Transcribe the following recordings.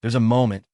There's a moment,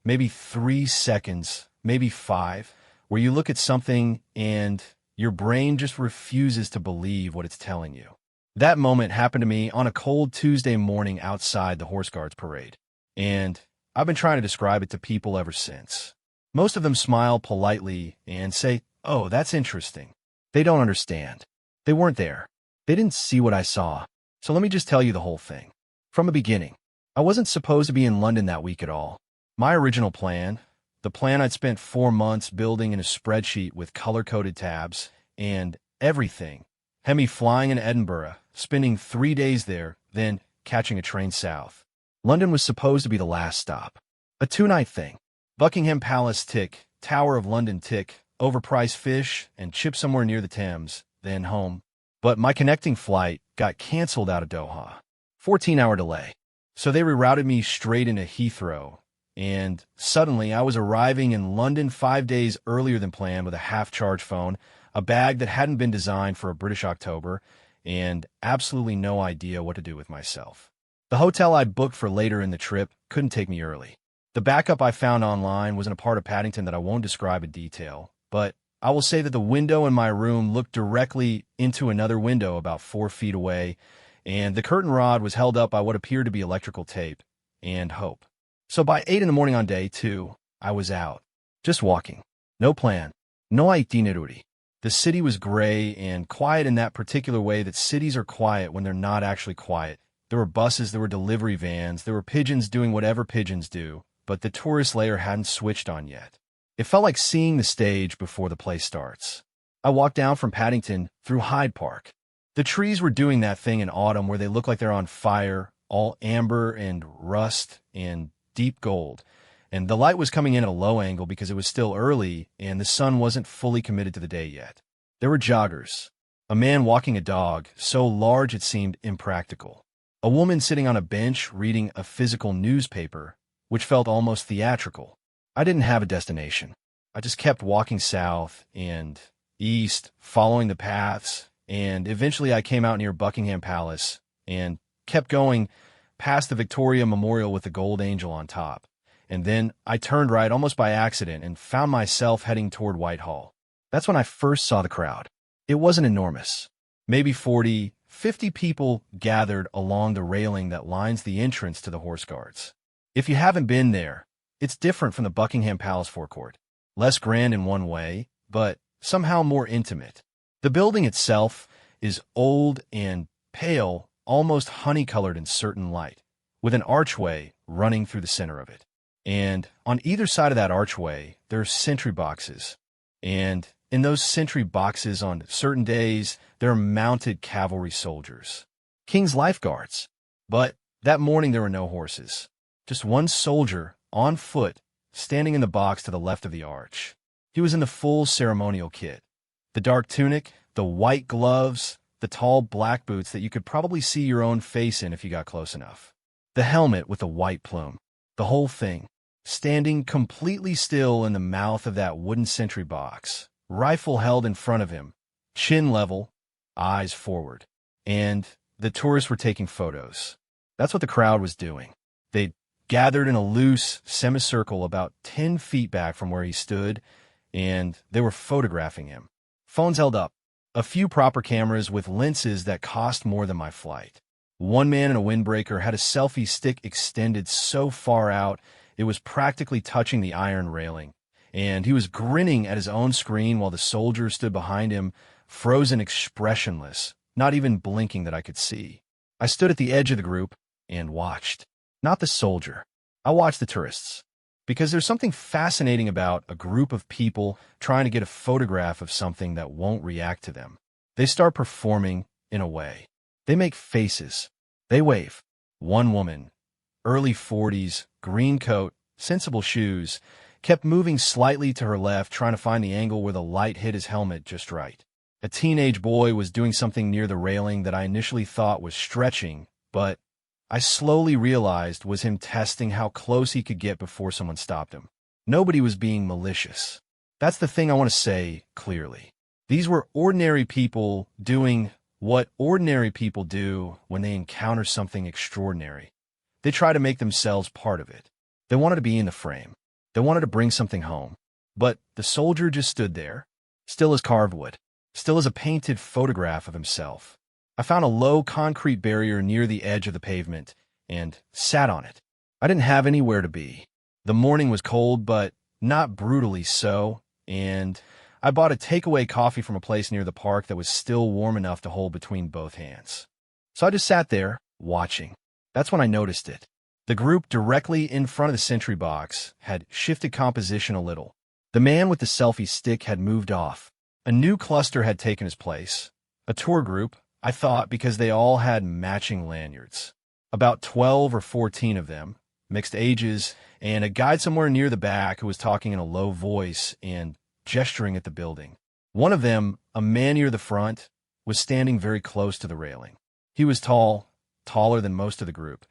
maybe 3 seconds, maybe 5, where you look at something and your brain just refuses to believe what it's telling you. That moment happened to me on a cold Tuesday morning outside the Horse Guards parade, and I've been trying to describe it to people ever since. Most of them smile politely and say, "Oh, that's interesting." They don't understand. They weren't there. They didn't see what I saw. So let me just tell you the whole thing. From the beginning, I wasn't supposed to be in London that week at all. My original plan, the plan I'd spent 4 months building in a spreadsheet with color-coded tabs and everything, had me flying in Edinburgh, spending 3 days there, then catching a train south. London was supposed to be the last stop. A 2-night thing. Buckingham Palace tick, Tower of London tick, overpriced fish, and chips somewhere near the Thames, then home. But my connecting flight got canceled out of Doha. 14-hour delay. So they rerouted me straight into Heathrow, and suddenly I was arriving in London 5 days earlier than planned with a half-charge phone, a bag that hadn't been designed for a British October, and absolutely no idea what to do with myself. The hotel I'd booked for later in the trip couldn't take me early. The backup I found online was in a part of Paddington that I won't describe in detail, but I will say that the window in my room looked directly into another window about 4 feet away, and the curtain rod was held up by what appeared to be electrical tape and hope. So by 8 in the morning on day 2, I was out, just walking. No plan, no itinerary. The city was gray and quiet in that particular way that cities are quiet when they're not actually quiet. There were buses, there were delivery vans, there were pigeons doing whatever pigeons do, but the tourist layer hadn't switched on yet. It felt like seeing the stage before the play starts. I walked down from Paddington through Hyde Park. The trees were doing that thing in autumn where they look like they're on fire, all amber and rust and deep gold. And the light was coming in at a low angle because it was still early and the sun wasn't fully committed to the day yet. There were joggers. A man walking a dog, so large it seemed impractical. A woman sitting on a bench reading a physical newspaper, which felt almost theatrical. I didn't have a destination. I just kept walking south and east, following the paths, and eventually I came out near Buckingham Palace and kept going past the Victoria Memorial with the gold angel on top. And then I turned right almost by accident and found myself heading toward Whitehall. That's when I first saw the crowd. It wasn't enormous. Maybe 40, 50 people gathered along the railing that lines the entrance to the Horse Guards. If you haven't been there, it's different from the Buckingham Palace forecourt. Less grand in one way, but somehow more intimate. The building itself is old and pale, almost honey-colored in certain light, with an archway running through the center of it. And on either side of that archway, there are sentry boxes. And in those sentry boxes on certain days, there are mounted cavalry soldiers. King's lifeguards. But that morning there were no horses. Just one soldier, on foot, standing in the box to the left of the arch. He was in the full ceremonial kit. The dark tunic, the white gloves, the tall black boots that you could probably see your own face in if you got close enough. The helmet with the white plume. The whole thing. Standing completely still in the mouth of that wooden sentry box. Rifle held in front of him. Chin level, eyes forward. And the tourists were taking photos. That's what the crowd was doing. They gathered in a loose semicircle about 10 feet back from where he stood, and they were photographing him. Phones held up. A few proper cameras with lenses that cost more than my flight. One man in a windbreaker had a selfie stick extended so far out it was practically touching the iron railing, and he was grinning at his own screen while the soldier stood behind him, frozen expressionless, not even blinking that I could see. I stood at the edge of the group and watched. Not the soldier. I watched the tourists. Because there's something fascinating about a group of people trying to get a photograph of something that won't react to them. They start performing in a way. They make faces. They wave. One woman, early 40s, green coat, sensible shoes, kept moving slightly to her left, trying to find the angle where the light hit his helmet just right. A teenage boy was doing something near the railing that I initially thought was stretching, but I slowly realized was him testing how close he could get before someone stopped him. Nobody was being malicious. That's the thing I want to say clearly. These were ordinary people doing what ordinary people do when they encounter something extraordinary. They try to make themselves part of it. They wanted to be in the frame. They wanted to bring something home. But the soldier just stood there, still as carved wood, still as a painted photograph of himself. I found a low concrete barrier near the edge of the pavement and sat on it. I didn't have anywhere to be. The morning was cold, but not brutally so, and I bought a takeaway coffee from a place near the park that was still warm enough to hold between both hands. So I just sat there, watching. That's when I noticed it. The group directly in front of the sentry box had shifted composition a little. The man with the selfie stick had moved off. A new cluster had taken his place. A tour group, I thought, because they all had matching lanyards. About 12 or 14 of them, mixed ages, and a guide somewhere near the back who was talking in a low voice and gesturing at the building. One of them, a man near the front, was standing very close to the railing. He was tall, taller than most of the group,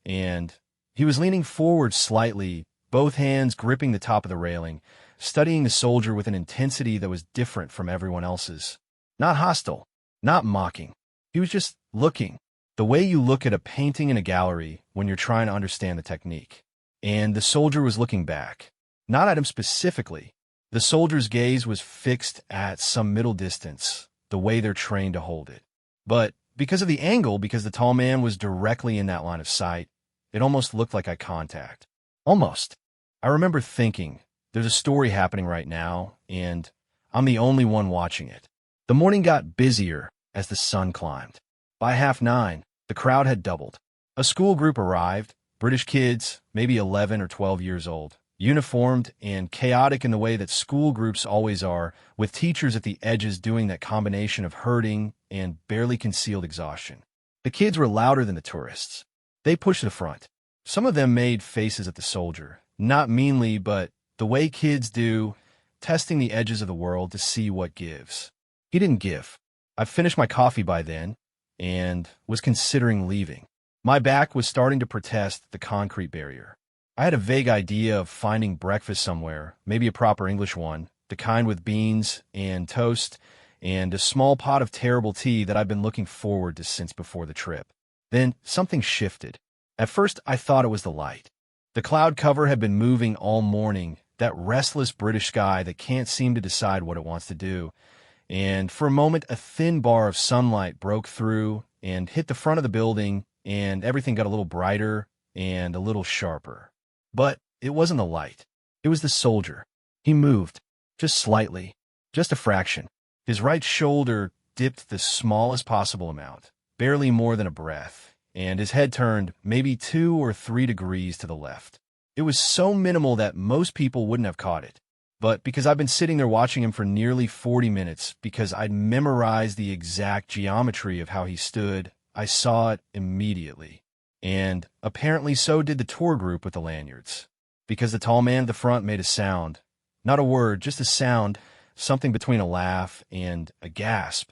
and he was leaning forward slightly, both hands gripping the top of the railing, studying the soldier with an intensity that was different from everyone else's. Not hostile, not mocking. He was just looking, the way you look at a painting in a gallery when you're trying to understand the technique. And the soldier was looking back, not at him specifically. The soldier's gaze was fixed at some middle distance, the way they're trained to hold it. But because of the angle, because the tall man was directly in that line of sight, it almost looked like eye contact. Almost. I remember thinking, there's a story happening right now, and I'm the only one watching it. The morning got busier as the sun climbed. By 9:30, the crowd had doubled. A school group arrived, British kids, maybe 11 or 12 years old, uniformed and chaotic in the way that school groups always are, with teachers at the edges doing that combination of herding and barely concealed exhaustion. The kids were louder than the tourists. They pushed the front. Some of them made faces at the soldier, not meanly, but the way kids do, testing the edges of the world to see what gives. He didn't give. I'd finished my coffee by then and was considering leaving. My back was starting to protest the concrete barrier. I had a vague idea of finding breakfast somewhere, maybe a proper English one, the kind with beans and toast and a small pot of terrible tea that I've been looking forward to since before the trip. Then something shifted. At first, I thought it was the light. The cloud cover had been moving all morning, that restless British sky that can't seem to decide what it wants to do. And for a moment, a thin bar of sunlight broke through and hit the front of the building, and everything got a little brighter and a little sharper. But it wasn't the light. It was the soldier. He moved, just slightly, just a fraction. His right shoulder dipped the smallest possible amount, barely more than a breath, and his head turned maybe 2 or 3 degrees to the left. It was so minimal that most people wouldn't have caught it. But because I've been sitting there watching him for nearly 40 minutes, because I'd memorized the exact geometry of how he stood, I saw it immediately. And apparently so did the tour group with the lanyards. Because the tall man at the front made a sound. Not a word, just a sound, something between a laugh and a gasp.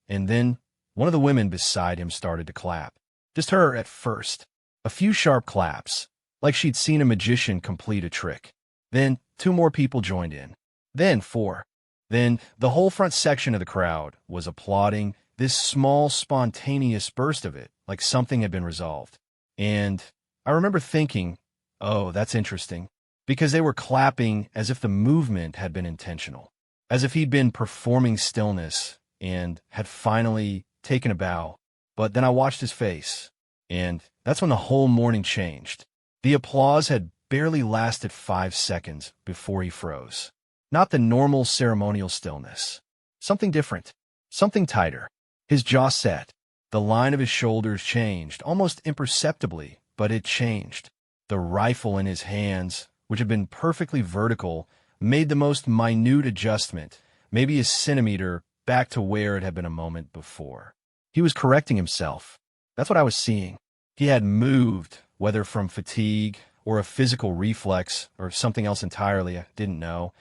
And then one of the women beside him started to clap. Just her at first. A few sharp claps, like she'd seen a magician complete a trick. Then 2 more people joined in. Then 4. Then the whole front section of the crowd was applauding this small, spontaneous burst of it, like something had been resolved. And I remember thinking, oh, that's interesting, because they were clapping as if the movement had been intentional, as if he'd been performing stillness and had finally taken a bow. But then I watched his face, and that's when the whole morning changed. The applause had barely lasted 5 seconds before he froze. Not the normal ceremonial stillness. Something different. Something tighter. His jaw set. The line of his shoulders changed, almost imperceptibly, but it changed. The rifle in his hands, which had been perfectly vertical, made the most minute adjustment, maybe a centimeter, back to where it had been a moment before. He was correcting himself. That's what I was seeing. He had moved, whether from fatigue or a physical reflex or something else entirely, I didn't know.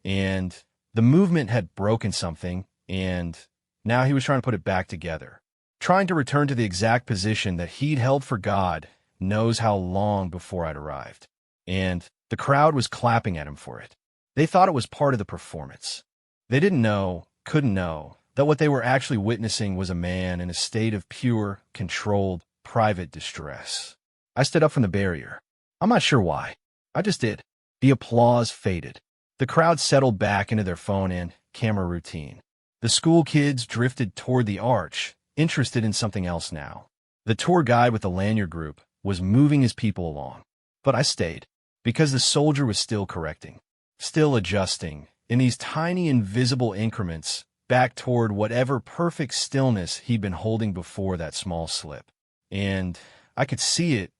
And the movement had broken something, and now he was trying to put it back together. Trying to return to the exact position that he'd held for God knows how long before I'd arrived. And the crowd was clapping at him for it. They thought it was part of the performance. They didn't know, couldn't know, that what they were actually witnessing was a man in a state of pure, controlled, private distress. I stood up from the barrier. I'm not sure why. I just did. The applause faded. The crowd settled back into their phone and camera routine. The school kids drifted toward the arch, interested in something else now. The tour guide with the lanyard group was moving his people along. But I stayed, because the soldier was still correcting, still adjusting, in these tiny invisible increments, back toward whatever perfect stillness he'd been holding before that small slip. And I could see it,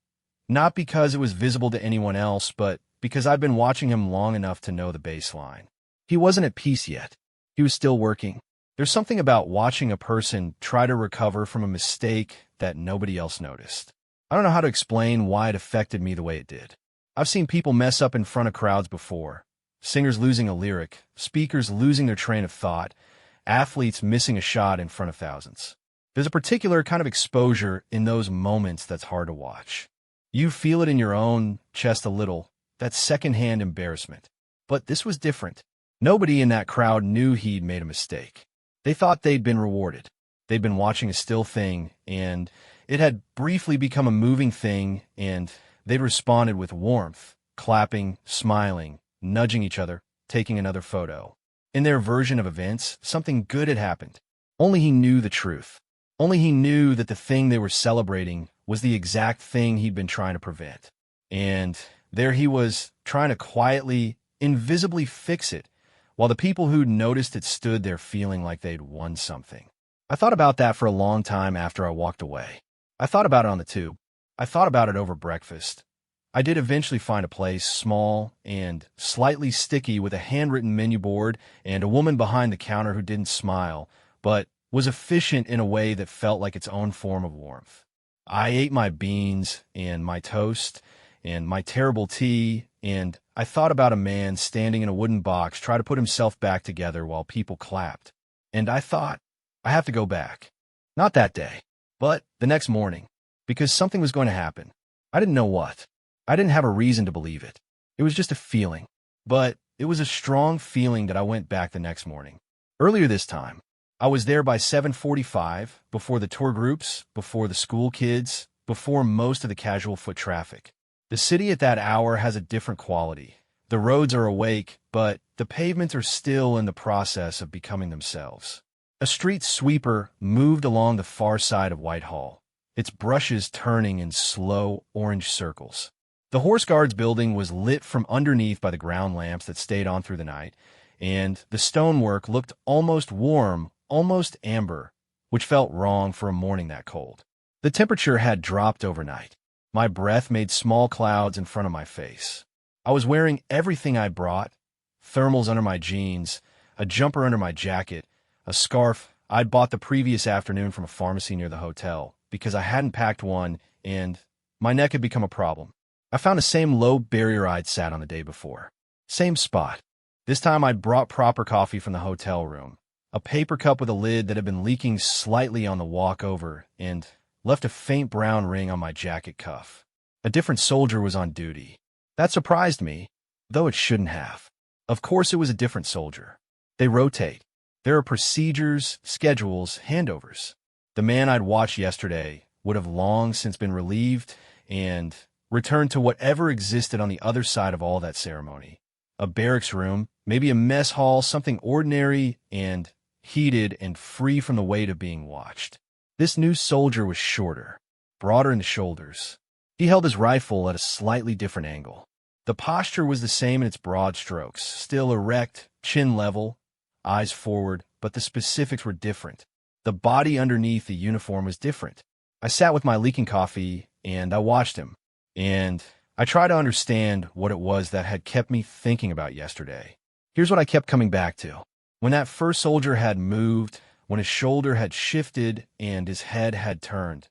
not because it was visible to anyone else, but because I'd been watching him long enough to know the baseline. He wasn't at peace yet. He was still working. There's something about watching a person try to recover from a mistake that nobody else noticed. I don't know how to explain why it affected me the way it did. I've seen people mess up in front of crowds before. Singers losing a lyric, speakers losing their train of thought, athletes missing a shot in front of thousands. There's a particular kind of exposure in those moments that's hard to watch. You feel it in your own chest a little, that secondhand embarrassment. But this was different. Nobody in that crowd knew he'd made a mistake. They thought they'd been rewarded. They'd been watching a still thing, and it had briefly become a moving thing, and they'd responded with warmth, clapping, smiling, nudging each other, taking another photo. In their version of events, something good had happened. Only he knew the truth. Only he knew that the thing they were celebrating was the exact thing he'd been trying to prevent. And there he was, trying to quietly, invisibly fix it, while the people who'd noticed it stood there feeling like they'd won something. I thought about that for a long time after I walked away. I thought about it on the tube. I thought about it over breakfast. I did eventually find a place, small and slightly sticky, with a handwritten menu board and a woman behind the counter who didn't smile, but was efficient in a way that felt like its own form of warmth. I ate my beans and my toast and my terrible tea, and I thought about a man standing in a wooden box try to put himself back together while people clapped. And I thought, I have to go back. Not that day, but the next morning, because something was going to happen. I didn't know what. I didn't have a reason to believe it. It was just a feeling. But it was a strong feeling that I went back the next morning. Earlier this time, I was there by 7:45, before the tour groups, before the school kids, before most of the casual foot traffic. The city at that hour has a different quality. The roads are awake, but the pavements are still in the process of becoming themselves. A street sweeper moved along the far side of Whitehall, its brushes turning in slow orange circles. The Horse Guards building was lit from underneath by the ground lamps that stayed on through the night, and the stonework looked almost warm, almost amber, which felt wrong for a morning that cold. The temperature had dropped overnight. My breath made small clouds in front of my face. I was wearing everything I brought: thermals under my jeans, a jumper under my jacket, a scarf I'd bought the previous afternoon from a pharmacy near the hotel, because I hadn't packed one, and my neck had become a problem. I found the same low barrier I'd sat on the day before. Same spot. This time I'd brought proper coffee from the hotel room, a paper cup with a lid that had been leaking slightly on the walk over, and left a faint brown ring on my jacket cuff. A different soldier was on duty. That surprised me, though it shouldn't have. Of course it was a different soldier. They rotate. There are procedures, schedules, handovers. The man I'd watched yesterday would have long since been relieved and returned to whatever existed on the other side of all that ceremony. A barracks room, maybe a mess hall, something ordinary and heated and free from the weight of being watched. This new soldier was shorter, broader in the shoulders. He held his rifle at a slightly different angle. The posture was the same in its broad strokes, still erect, chin level, eyes forward, but the specifics were different. The body underneath the uniform was different. I sat with my leaking coffee, and I watched him, and I tried to understand what it was that had kept me thinking about yesterday. Here's what I kept coming back to. When that first soldier had moved, when his shoulder had shifted and his head had turned,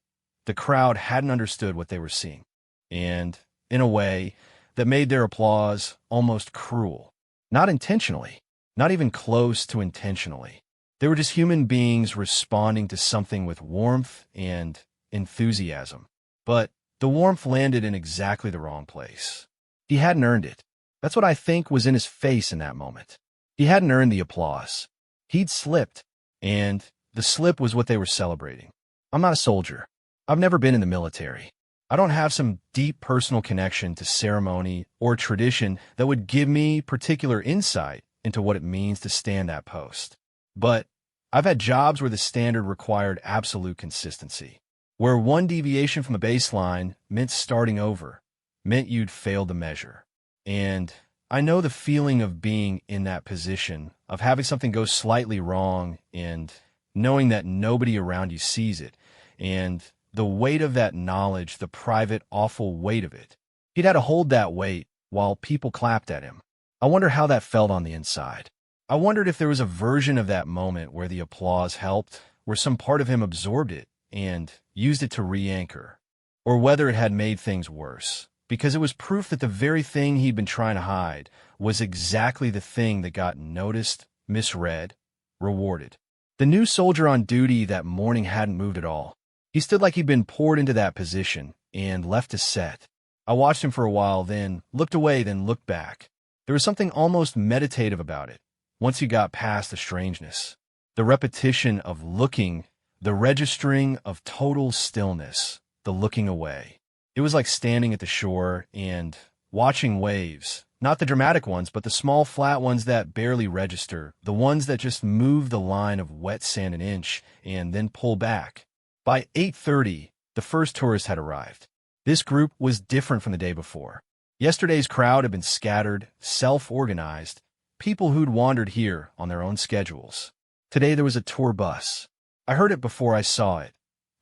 the crowd hadn't understood what they were seeing, and, in a way, that made their applause almost cruel. Not intentionally, not even close to intentionally. They were just human beings responding to something with warmth and enthusiasm. But the warmth landed in exactly the wrong place. He hadn't earned it. That's what I think was in his face in that moment. He hadn't earned the applause. He'd slipped, and the slip was what they were celebrating. I'm not a soldier. I've never been in the military. I don't have some deep personal connection to ceremony or tradition that would give me particular insight into what it means to stand that post. But I've had jobs where the standard required absolute consistency, where one deviation from the baseline meant starting over, meant you'd failed the measure. And I know the feeling of being in that position, of having something go slightly wrong and knowing that nobody around you sees it, and the weight of that knowledge, the private, awful weight of it. He'd had to hold that weight while people clapped at him. I wonder how that felt on the inside. I wondered if there was a version of that moment where the applause helped, where some part of him absorbed it and used it to re-anchor, or whether it had made things worse, because it was proof that the very thing he'd been trying to hide was exactly the thing that got noticed, misread, rewarded. The new soldier on duty that morning hadn't moved at all. He stood like he'd been poured into that position and left to set. I watched him for a while, then looked away, then looked back. There was something almost meditative about it, once you got past the strangeness. The repetition of looking, the registering of total stillness, the looking away. It was like standing at the shore and watching waves, not the dramatic ones, but the small flat ones that barely register, the ones that just move the line of wet sand an inch and then pull back. By 8:30, the first tourist had arrived. This group was different from the day before. Yesterday's crowd had been scattered, self-organized, people who'd wandered here on their own schedules. Today there was a tour bus. I heard it before I saw it.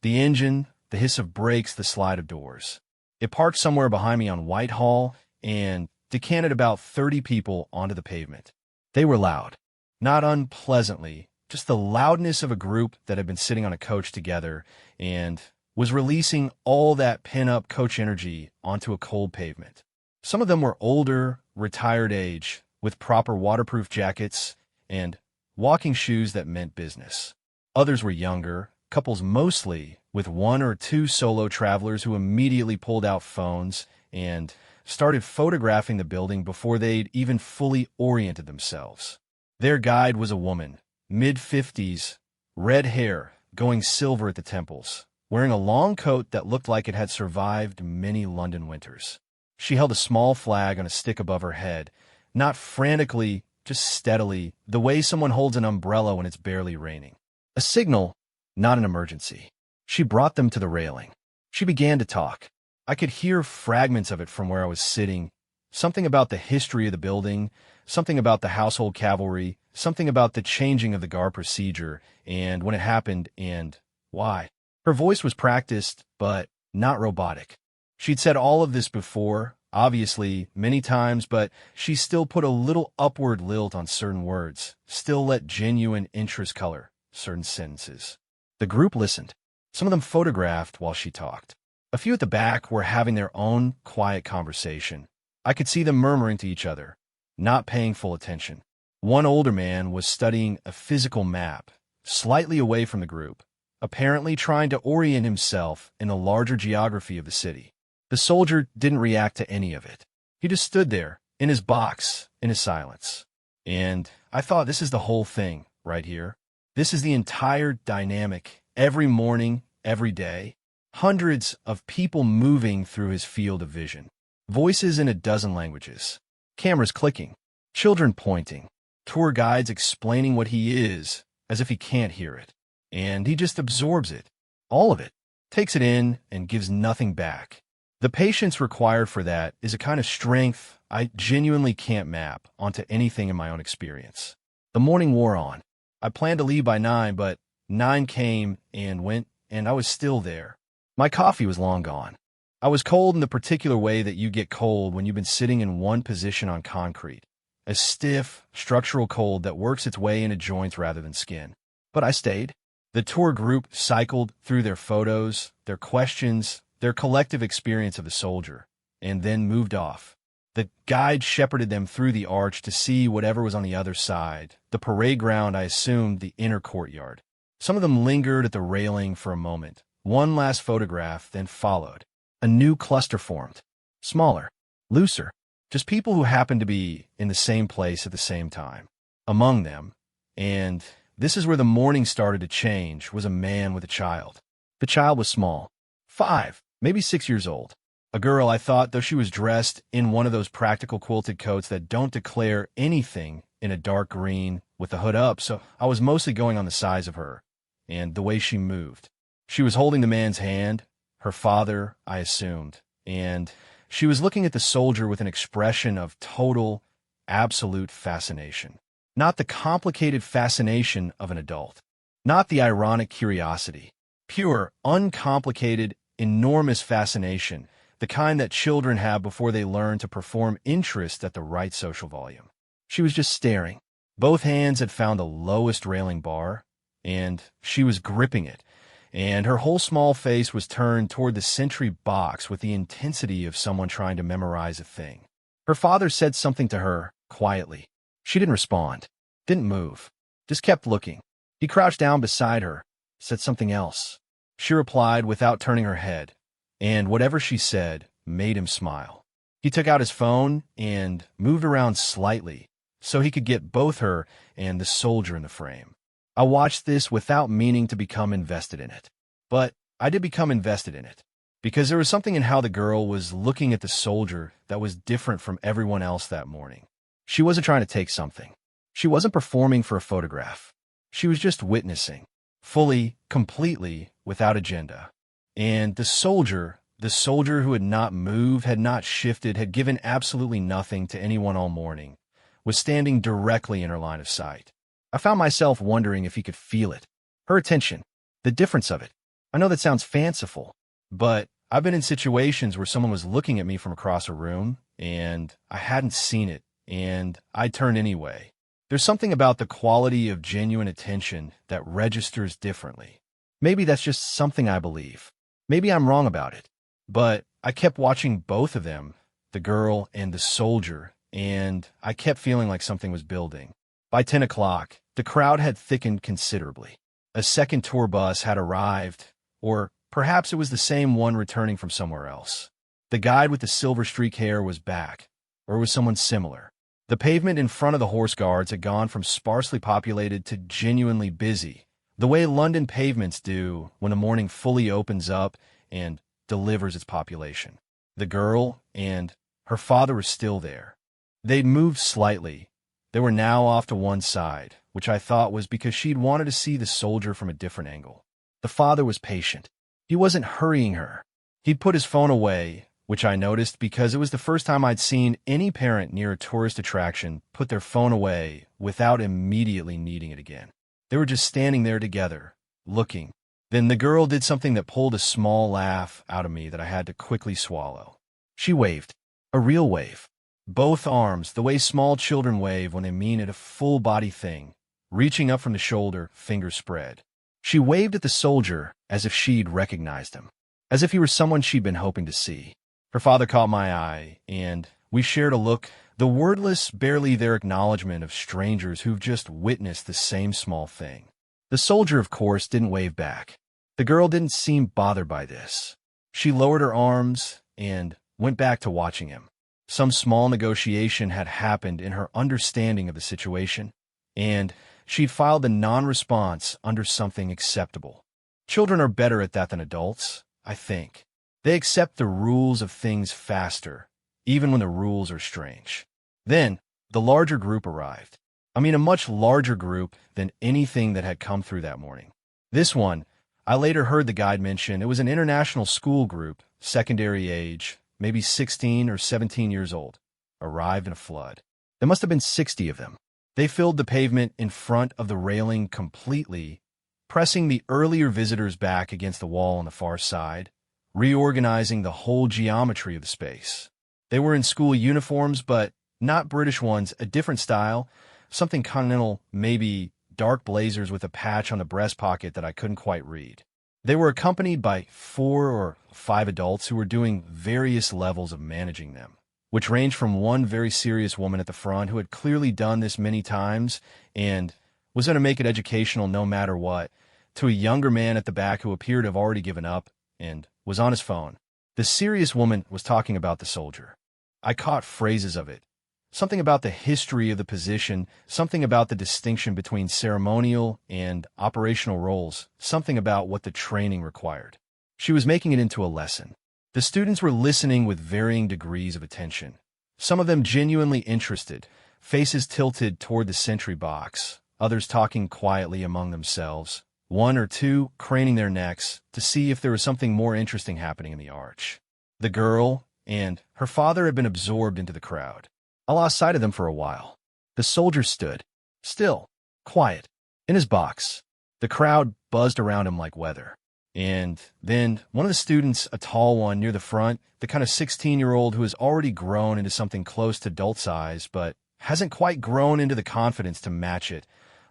The engine, the hiss of brakes, the slide of doors. It parked somewhere behind me on Whitehall and decanted about 30 people onto the pavement. They were loud, not unpleasantly, just the loudness of a group that had been sitting on a coach together and was releasing all that pin-up coach energy onto a cold pavement. Some of them were older, retired age, with proper waterproof jackets and walking shoes that meant business. Others were younger, couples mostly, with one or two solo travelers who immediately pulled out phones and started photographing the building before they'd even fully oriented themselves. Their guide was a woman, mid-50s, red hair, going silver at the temples, wearing a long coat that looked like it had survived many London winters. She held a small flag on a stick above her head, not frantically, just steadily, the way someone holds an umbrella when it's barely raining. A signal, not an emergency. She brought them to the railing. She began to talk. I could hear fragments of it from where I was sitting, something about the history of the building, something about the household cavalry, something about the changing of the guard procedure, and when it happened, and why. Her voice was practiced, but not robotic. She'd said all of this before, obviously, many times, but she still put a little upward lilt on certain words, still let genuine interest color certain sentences. The group listened. Some of them photographed while she talked. A few at the back were having their own quiet conversation. I could see them murmuring to each other, not paying full attention. One older man was studying a physical map, slightly away from the group, apparently trying to orient himself in the larger geography of the city. The soldier didn't react to any of it. He just stood there, in his box, in his silence. And I thought, this is the whole thing, right here. This is the entire dynamic, every morning, every day. Hundreds of people moving through his field of vision. Voices in a dozen languages. Cameras clicking. Children pointing. Tour guides explaining what he is, as if he can't hear it. And he just absorbs it. All of it. Takes it in and gives nothing back. The patience required for that is a kind of strength I genuinely can't map onto anything in my own experience. The morning wore on. I planned to leave by 9, but 9 came and went, and I was still there. My coffee was long gone. I was cold in the particular way that you get cold when you've been sitting in one position on concrete. A stiff, structural cold that works its way into joints rather than skin. But I stayed. The tour group cycled through their photos, their questions, their collective experience of the soldier, and then moved off. The guide shepherded them through the arch to see whatever was on the other side, the parade ground, I assumed the inner courtyard. Some of them lingered at the railing for a moment. One last photograph then followed. A new cluster formed. Smaller, looser. Just people who happened to be in the same place at the same time. Among them, and this is where the morning started to change, was a man with a child. The child was small. 5. maybe 6 years old. A girl, I thought, though she was dressed in one of those practical quilted coats that don't declare anything, in a dark green with the hood up, so I was mostly going on the size of her and the way she moved. She was holding the man's hand, her father, I assumed, and she was looking at the soldier with an expression of total, absolute fascination. Not the complicated fascination of an adult. Not the ironic curiosity. Pure, uncomplicated, enormous fascination, the kind that children have before they learn to perform interest at the right social volume. She was just staring. Both hands had found the lowest railing bar, and she was gripping it, and her whole small face was turned toward the sentry box with the intensity of someone trying to memorize a thing. Her father said something to her, quietly. She didn't respond, didn't move, just kept looking. He crouched down beside her, said something else. She replied without turning her head, and whatever she said made him smile. He took out his phone and moved around slightly so he could get both her and the soldier in the frame. I watched this without meaning to become invested in it. But I did become invested in it, because there was something in how the girl was looking at the soldier that was different from everyone else that morning. She wasn't trying to take something. She wasn't performing for a photograph. She was just witnessing, fully, completely, without agenda. And the soldier who had not moved, had not shifted, had given absolutely nothing to anyone all morning, was standing directly in her line of sight. I found myself wondering if he could feel it. Her attention. The difference of it. I know that sounds fanciful, but I've been in situations where someone was looking at me from across a room, and I hadn't seen it, and I turned anyway. There's something about the quality of genuine attention that registers differently. Maybe that's just something I believe. Maybe I'm wrong about it. But I kept watching both of them, the girl and the soldier, and I kept feeling like something was building. By 10 o'clock, the crowd had thickened considerably. A second tour bus had arrived, or perhaps it was the same one returning from somewhere else. The guide with the silver streak hair was back, or it was someone similar. The pavement in front of the horse guards had gone from sparsely populated to genuinely busy, the way London pavements do when the morning fully opens up and delivers its population. The girl and her father were still there. They'd moved slightly. They were now off to one side, which I thought was because she'd wanted to see the soldier from a different angle. The father was patient. He wasn't hurrying her. He'd put his phone away, which I noticed because it was the first time I'd seen any parent near a tourist attraction put their phone away without immediately needing it again. They were just standing there together, looking. Then the girl did something that pulled a small laugh out of me that I had to quickly swallow. She waved. A real wave. Both arms, the way small children wave when they mean it, a full-body thing, reaching up from the shoulder, fingers spread. She waved at the soldier as if she'd recognized him, as if he were someone she'd been hoping to see. Her father caught my eye, and we shared a look, the wordless, barely there acknowledgement of strangers who've just witnessed the same small thing. The soldier, of course, didn't wave back. The girl didn't seem bothered by this. She lowered her arms and went back to watching him. Some small negotiation had happened in her understanding of the situation, and she'd filed a non-response under something acceptable. Children are better at that than adults, I think. They accept the rules of things faster, even when the rules are strange. Then, the larger group arrived. I mean, a much larger group than anything that had come through that morning. This one, I later heard the guide mention, it was an international school group, secondary age, maybe 16 or 17 years old, arrived in a flood. There must have been 60 of them. They filled the pavement in front of the railing completely, pressing the earlier visitors back against the wall on the far side, reorganizing the whole geometry of the space. They were in school uniforms, but not British ones, a different style, something continental, maybe dark blazers with a patch on the breast pocket that I couldn't quite read. They were accompanied by 4 or 5 adults who were doing various levels of managing them, which ranged from one very serious woman at the front who had clearly done this many times and was going to make it educational no matter what, to a younger man at the back who appeared to have already given up and was on his phone. The serious woman was talking about the soldier. I caught phrases of it. Something about the history of the position, something about the distinction between ceremonial and operational roles, something about what the training required. She was making it into a lesson. The students were listening with varying degrees of attention. Some of them genuinely interested, faces tilted toward the sentry box, others talking quietly among themselves, one or two craning their necks to see if there was something more interesting happening in the arch. The girl and her father had been absorbed into the crowd. I lost sight of them for a while. The soldier stood, still, quiet, in his box. The crowd buzzed around him like weather. And then one of the students, a tall one near the front, the kind of 16-year-old who has already grown into something close to adult size, but hasn't quite grown into the confidence to match it,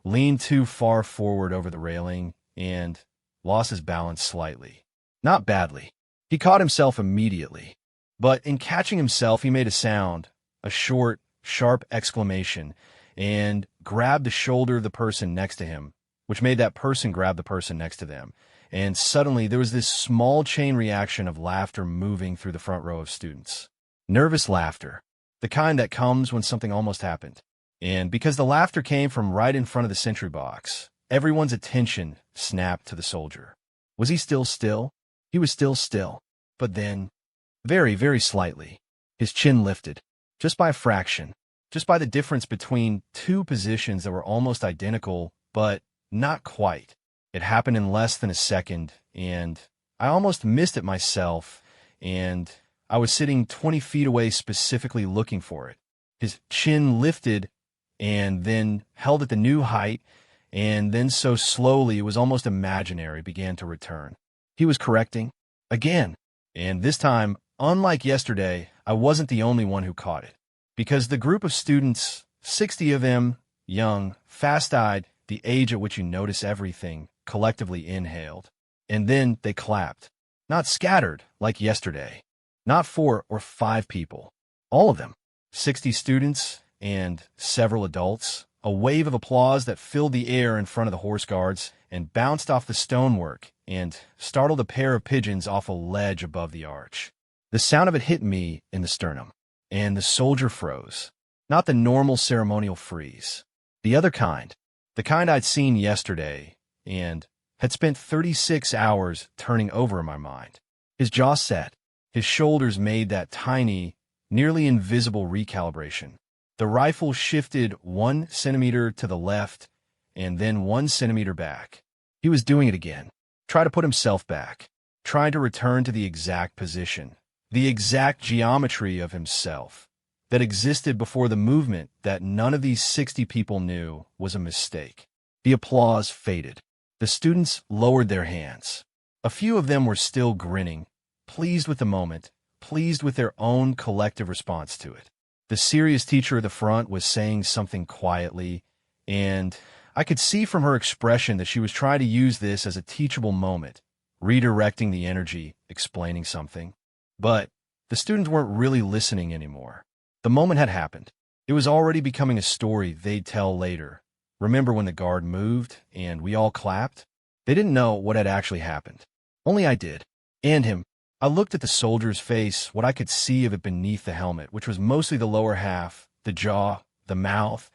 leaned too far forward over the railing and lost his balance slightly. Not badly. He caught himself immediately. But in catching himself, he made a sound, a short, sharp exclamation, and grabbed the shoulder of the person next to him, which made that person grab the person next to them. And suddenly there was this small chain reaction of laughter moving through the front row of students. Nervous laughter, the kind that comes when something almost happened. And because the laughter came from right in front of the sentry box, everyone's attention snapped to the soldier. Was he still still? He was still still. But then, very, very slightly, his chin lifted, just by a fraction, just by the difference between two positions that were almost identical, but not quite. It happened in less than a second, and I almost missed it myself, and I was sitting 20 feet away specifically looking for it. His chin lifted and then held at the new height, and then so slowly it was almost imaginary began to return. He was correcting, again, and this time, unlike yesterday, I wasn't the only one who caught it, because the group of students, 60 of them, young, fast-eyed, the age at which you notice everything, collectively inhaled, and then they clapped. Not scattered, like yesterday. Not 4 or 5 people. All of them. 60 students and several adults. A wave of applause that filled the air in front of the horse guards and bounced off the stonework and startled a pair of pigeons off a ledge above the arch. The sound of it hit me in the sternum, and the soldier froze. Not the normal ceremonial freeze. The other kind. The kind I'd seen yesterday and had spent 36 hours turning over in my mind. His jaw set. His shoulders made that tiny, nearly invisible recalibration. The rifle shifted 1 centimeter to the left and then 1 centimeter back. He was doing it again. Try to put himself back. Trying to return to the exact position. The exact geometry of himself that existed before the movement that none of these 60 people knew was a mistake. The applause faded. The students lowered their hands. A few of them were still grinning, pleased with the moment, pleased with their own collective response to it. The serious teacher at the front was saying something quietly, and I could see from her expression that she was trying to use this as a teachable moment, redirecting the energy, explaining something. But the students weren't really listening anymore. The moment had happened. It was already becoming a story they'd tell later. Remember when the guard moved and we all clapped? They didn't know what had actually happened. Only I did. And him. I looked at the soldier's face, what I could see of it beneath the helmet, which was mostly the lower half, the jaw, the mouth,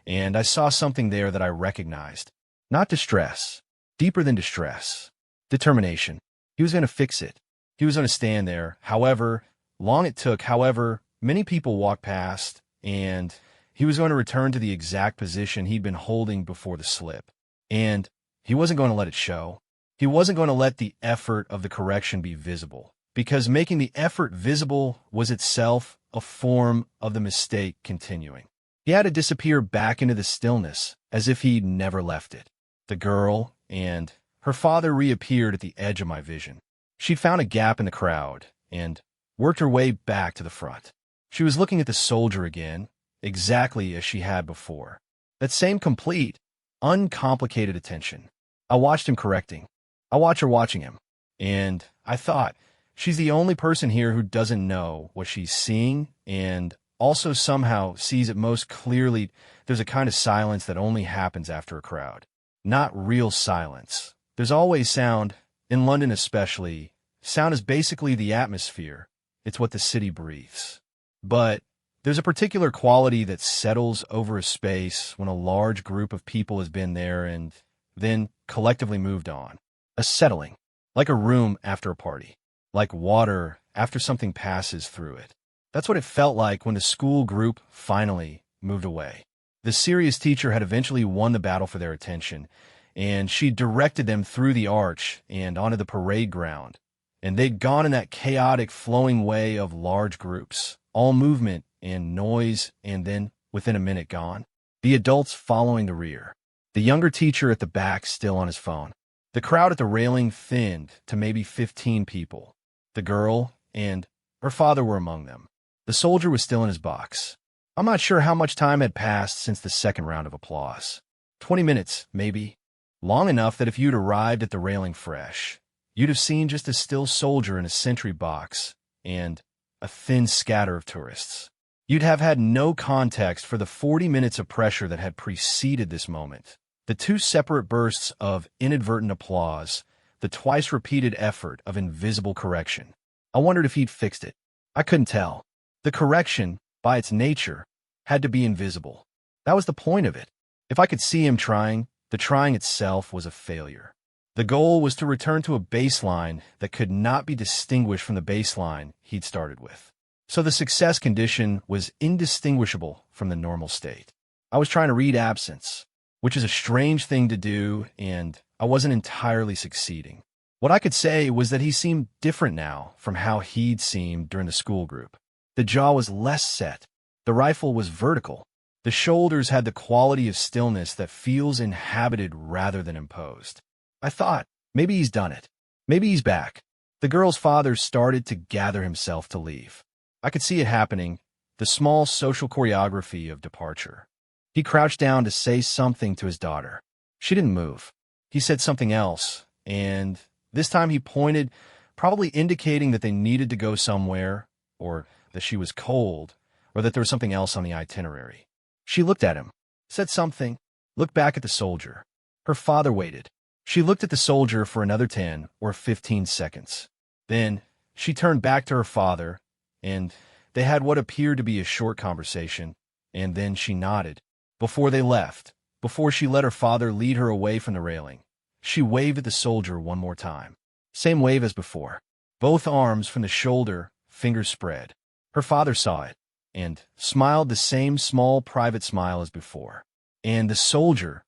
and I saw something there that I recognized. Not distress. Deeper than distress. Determination. He was going to fix it. He was going to stand there, however long it took, however many people walked past, and he was going to return to the exact position he'd been holding before the slip. And he wasn't going to let it show. He wasn't going to let the effort of the correction be visible, because making the effort visible was itself a form of the mistake continuing. He had to disappear back into the stillness, as if he'd never left it. The girl and her father reappeared at the edge of my vision. She'd found a gap in the crowd and worked her way back to the front. She was looking at the soldier again, exactly as she had before. That same complete, uncomplicated attention. I watched him correcting. I watched her watching him. And I thought, she's the only person here who doesn't know what she's seeing and also somehow sees it most clearly. There's a kind of silence that only happens after a crowd. Not real silence. There's always sound, in London especially. Sound is basically the atmosphere. It's what the city breathes. But there's a particular quality that settles over a space when a large group of people has been there and then collectively moved on. A settling, like a room after a party, like water after something passes through it. That's what it felt like when the school group finally moved away. The serious teacher had eventually won the battle for their attention, and she directed them through the arch and onto the parade ground. And they'd gone in that chaotic, flowing way of large groups, all movement and noise, and then, within a minute, gone. The adults following the rear. The younger teacher at the back still on his phone. The crowd at the railing thinned to maybe 15 people. The girl and her father were among them. The soldier was still in his box. I'm not sure how much time had passed since the second round of applause. 20 minutes, maybe. Long enough that if you'd arrived at the railing fresh, you'd have seen just a still soldier in a sentry box and a thin scatter of tourists. You'd have had no context for the 40 minutes of pressure that had preceded this moment. The two separate bursts of inadvertent applause, the twice-repeated effort of invisible correction. I wondered if he'd fixed it. I couldn't tell. The correction, by its nature, had to be invisible. That was the point of it. If I could see him trying, the trying itself was a failure. The goal was to return to a baseline that could not be distinguished from the baseline he'd started with. So the success condition was indistinguishable from the normal state. I was trying to read absence, which is a strange thing to do, and I wasn't entirely succeeding. What I could say was that he seemed different now from how he'd seemed during the school group. The jaw was less set. The rifle was vertical. The shoulders had the quality of stillness that feels inhabited rather than imposed. I thought, maybe he's done it. Maybe he's back. The girl's father started to gather himself to leave. I could see it happening, the small social choreography of departure. He crouched down to say something to his daughter. She didn't move. He said something else, and this time he pointed, probably indicating that they needed to go somewhere, or that she was cold, or that there was something else on the itinerary. She looked at him, said something, looked back at the soldier. Her father waited. She looked at the soldier for another 10 or 15 seconds. Then she turned back to her father, and they had what appeared to be a short conversation, and then she nodded. Before they left, before she let her father lead her away from the railing, she waved at the soldier one more time. Same wave as before. Both arms from the shoulder, fingers spread. Her father saw it, and smiled the same small private smile as before. And the soldier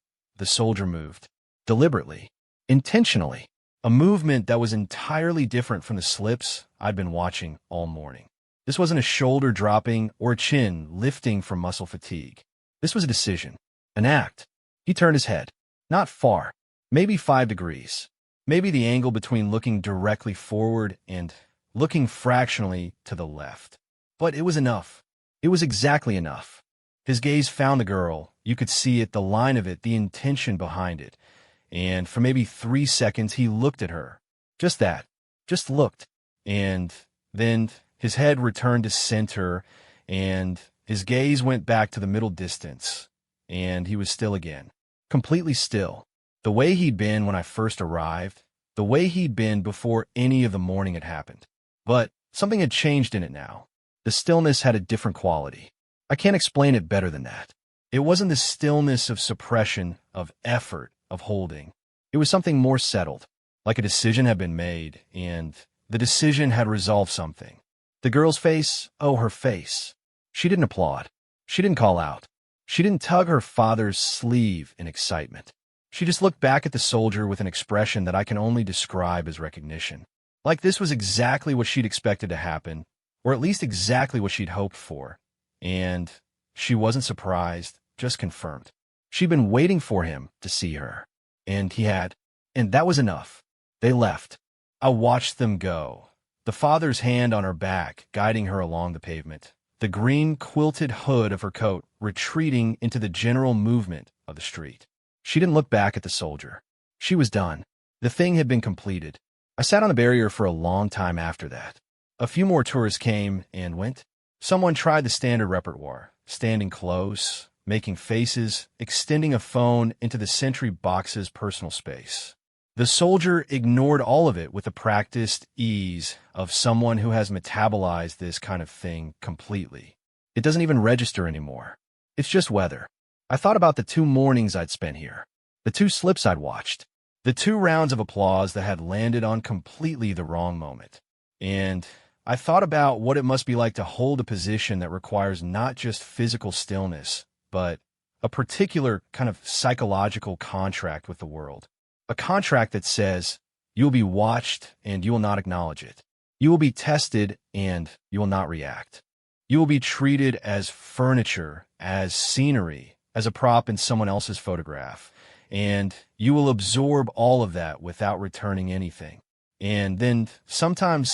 moved. Deliberately. Intentionally. A movement that was entirely different from the slips I'd been watching all morning. This wasn't a shoulder dropping or a chin lifting from muscle fatigue. This was a decision. An act. He turned his head. Not far. Maybe 5 degrees. Maybe the angle between looking directly forward and looking fractionally to the left. But it was enough. It was exactly enough. His gaze found the girl. You could see it, the line of it, the intention behind it. And for maybe 3 seconds, he looked at her. Just that. Just looked. And then his head returned to center, and his gaze went back to the middle distance. And he was still again. Completely still. The way he'd been when I first arrived. The way he'd been before any of the morning had happened. But something had changed in it now. The stillness had a different quality. I can't explain it better than that. It wasn't the stillness of suppression, of effort, of holding. It was something more settled, like a decision had been made, and the decision had resolved something. The girl's face, oh, her face. She didn't applaud. She didn't call out. She didn't tug her father's sleeve in excitement. She just looked back at the soldier with an expression that I can only describe as recognition. Like this was exactly what she'd expected to happen, or at least exactly what she'd hoped for. And she wasn't surprised, just confirmed. She'd been waiting for him to see her. And he had. And that was enough. They left. I watched them go. The father's hand on her back, guiding her along the pavement. The green quilted hood of her coat retreating into the general movement of the street. She didn't look back at the soldier. She was done. The thing had been completed. I sat on the barrier for a long time after that. A few more tourists came and went. Someone tried the standard repertoire, standing close, making faces, extending a phone into the sentry box's personal space. The soldier ignored all of it with the practiced ease of someone who has metabolized this kind of thing completely. It doesn't even register anymore. It's just weather. I thought about the 2 mornings I'd spent here, the 2 slips I'd watched, the 2 rounds of applause that had landed on completely the wrong moment. And I thought about what it must be like to hold a position that requires not just physical stillness, but a particular kind of psychological contract with the world. A contract that says you will be watched and you will not acknowledge it. You will be tested and you will not react. You will be treated as furniture, as scenery, as a prop in someone else's photograph. And you will absorb all of that without returning anything. And then sometimes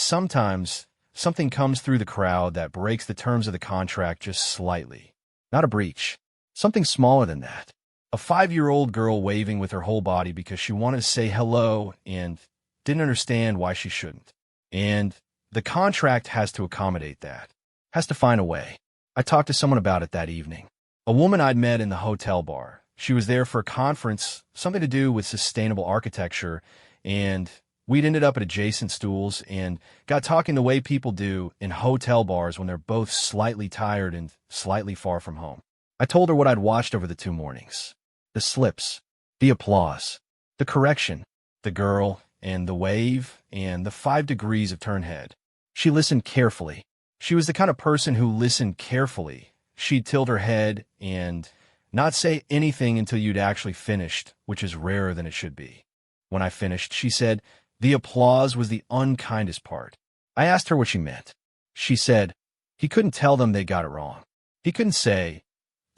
something comes through the crowd that breaks the terms of the contract just slightly. Not a breach. Something smaller than that. A 5-year-old girl waving with her whole body because she wanted to say hello and didn't understand why she shouldn't. And the contract has to accommodate that. Has to find a way. I talked to someone about it that evening. A woman I'd met in the hotel bar. She was there for a conference, something to do with sustainable architecture, and we'd ended up at adjacent stools and got talking the way people do in hotel bars when they're both slightly tired and slightly far from home. I told her what I'd watched over the 2 mornings. The slips, the applause, the correction, the girl, and the wave, and the 5 degrees of turn head. She listened carefully. She was the kind of person who listened carefully. She'd tilt her head and not say anything until you'd actually finished, which is rarer than it should be. When I finished, she said, the applause was the unkindest part. I asked her what she meant. She said, he couldn't tell them they got it wrong. He couldn't say,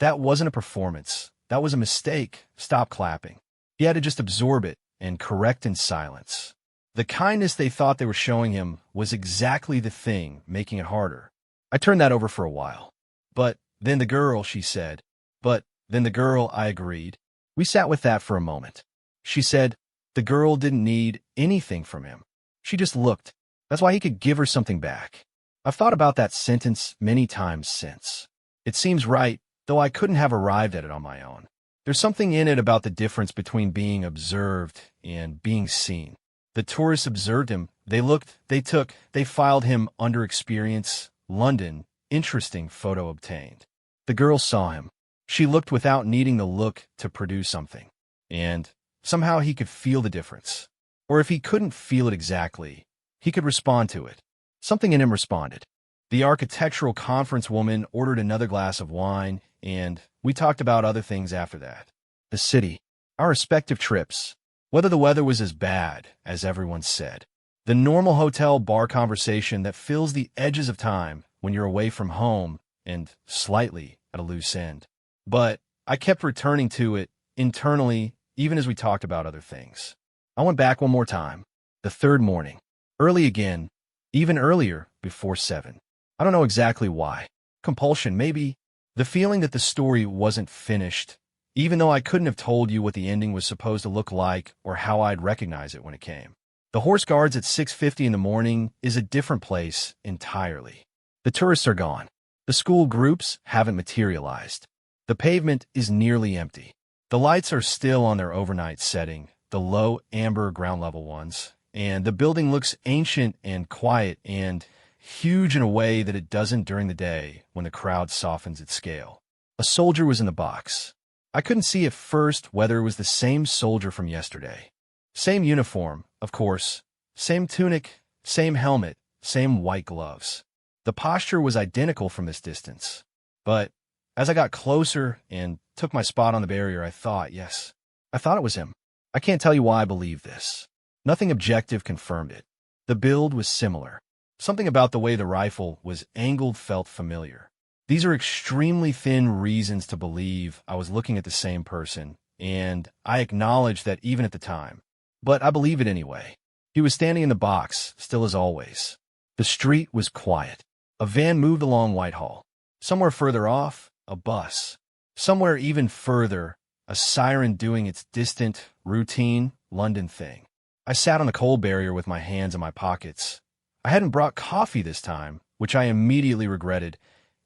that wasn't a performance. That was a mistake. Stop clapping. He had to just absorb it and correct in silence. The kindness they thought they were showing him was exactly the thing making it harder. I turned that over for a while. But then the girl, she said. But then the girl, I agreed. We sat with that for a moment. She said, the girl didn't need anything from him. She just looked. That's why he could give her something back. I've thought about that sentence many times since. It seems right, though I couldn't have arrived at it on my own. There's something in it about the difference between being observed and being seen. The tourists observed him. They looked, they took, they filed him under experience. London, interesting photo obtained. The girl saw him. She looked without needing the look to produce something. And somehow he could feel the difference. Or if he couldn't feel it exactly, he could respond to it. Something in him responded. The architectural conference woman ordered another glass of wine, and we talked about other things after that. The city, our respective trips, whether the weather was as bad as everyone said. The normal hotel bar conversation that fills the edges of time when you're away from home and slightly at a loose end. But I kept returning to it internally, even as we talked about other things. I went back one more time, the 3rd morning, early again, even earlier, before 7. I don't know exactly why. Compulsion, maybe. The feeling that the story wasn't finished, even though I couldn't have told you what the ending was supposed to look like or how I'd recognize it when it came. The Horse Guards at 6:50 in the morning is a different place entirely. The tourists are gone. The school groups haven't materialized. The pavement is nearly empty. The lights are still on their overnight setting, the low amber ground level ones, and the building looks ancient and quiet and huge in a way that it doesn't during the day when the crowd softens its scale. A soldier was in the box. I couldn't see at first whether it was the same soldier from yesterday. Same uniform, of course, same tunic, same helmet, same white gloves. The posture was identical from this distance. But as I got closer and took my spot on the barrier, I thought it was him. I can't tell you why I believe this. Nothing objective confirmed it. The build was similar. Something about the way the rifle was angled felt familiar. These are extremely thin reasons to believe I was looking at the same person, and I acknowledge that even at the time. But I believe it anyway. He was standing in the box, still as always. The street was quiet. A van moved along Whitehall. Somewhere further off, a bus. Somewhere even further, a siren doing its distant, routine London thing. I sat on the coal barrier with my hands in my pockets. I hadn't brought coffee this time, which I immediately regretted,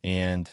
and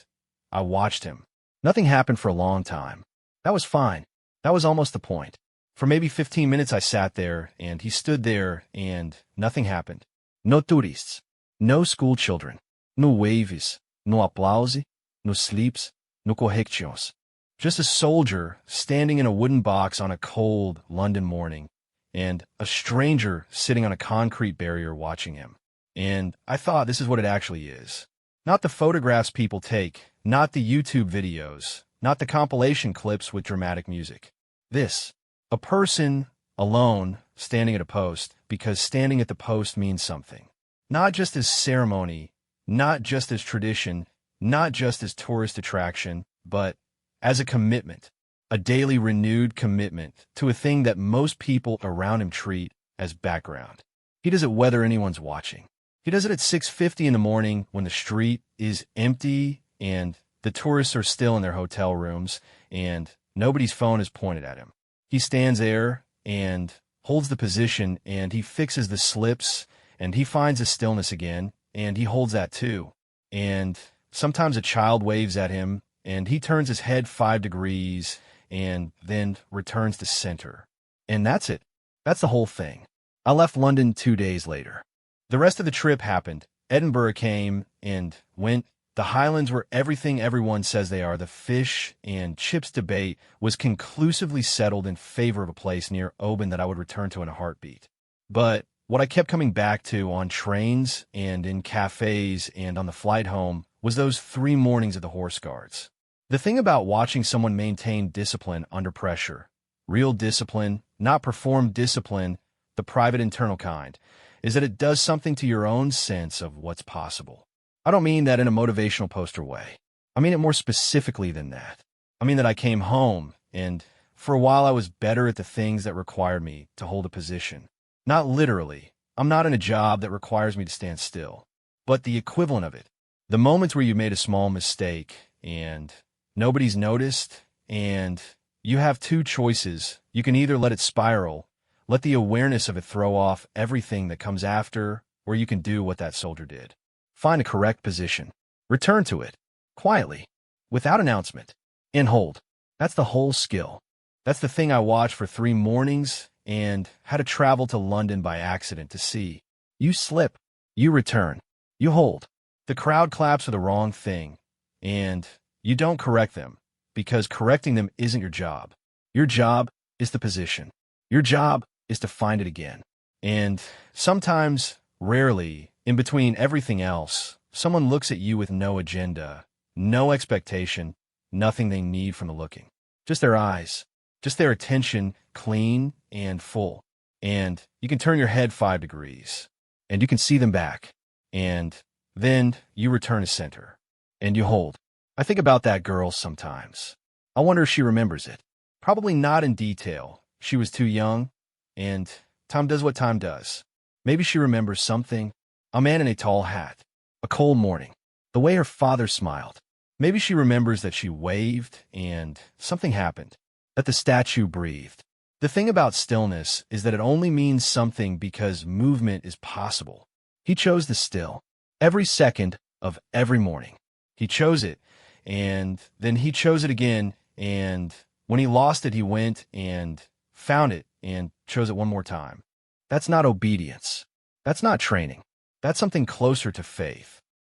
I watched him. Nothing happened for a long time. That was fine. That was almost the point. For maybe 15 minutes I sat there, and he stood there, and nothing happened. No tourists, no school children, no waves, no applause, no sleeps, no corrections. Just a soldier standing in a wooden box on a cold London morning, and a stranger sitting on a concrete barrier watching him. And I thought this is what it actually is. Not the photographs people take, not the YouTube videos, not the compilation clips with dramatic music. This, a person alone standing at a post because standing at the post means something. Not just as ceremony, not just as tradition, not just as tourist attraction, but as a commitment, a daily renewed commitment to a thing that most people around him treat as background. He does it whether anyone's watching. He does it at 6:50 in the morning when the street is empty and the tourists are still in their hotel rooms and nobody's phone is pointed at him. He stands there and holds the position and he fixes the slips and he finds a stillness again and he holds that too. And sometimes a child waves at him and he turns his head 5 degrees and then returns to center. And that's it. That's the whole thing. I left London 2 days later. The rest of the trip happened. Edinburgh came and went. The Highlands were everything everyone says they are. The fish and chips debate was conclusively settled in favor of a place near Oban that I would return to in a heartbeat. But what I kept coming back to on trains and in cafes and on the flight home was those 3 mornings of the Horse Guards. The thing about watching someone maintain discipline under pressure, real discipline, not performed discipline, the private internal kind, is that it does something to your own sense of what's possible. I don't mean that in a motivational poster way. I mean it more specifically than that. I mean that I came home, and for a while I was better at the things that required me to hold a position. Not literally. I'm not in a job that requires me to stand still. But the equivalent of it. The moments where you made a small mistake, and nobody's noticed, and you have 2 choices. You can either let it spiral, let the awareness of it throw off everything that comes after, or you can do what that soldier did. Find a correct position. Return to it. Quietly. Without announcement. And hold. That's the whole skill. That's the thing I watched for 3 mornings and had to travel to London by accident to see. You slip. You return. You hold. The crowd claps for the wrong thing. And you don't correct them because correcting them isn't your job. Your job is the position. Your job is to find it again. And sometimes, rarely, in between everything else, someone looks at you with no agenda, no expectation, nothing they need from the looking. Just their eyes, just their attention, clean and full. And you can turn your head 5 degrees, and you can see them back. And then you return to center, and you hold. I think about that girl sometimes. I wonder if she remembers it. Probably not in detail. She was too young. And time does what time does. Maybe she remembers something. A man in a tall hat. A cold morning. The way her father smiled. Maybe she remembers that she waved and something happened. That the statue breathed. The thing about stillness is that it only means something because movement is possible. He chose the still. Every second of every morning. He chose it. And then he chose it again. And when he lost it, he went and found it and chose it one more time. That's not obedience. That's not training. That's something closer to faith.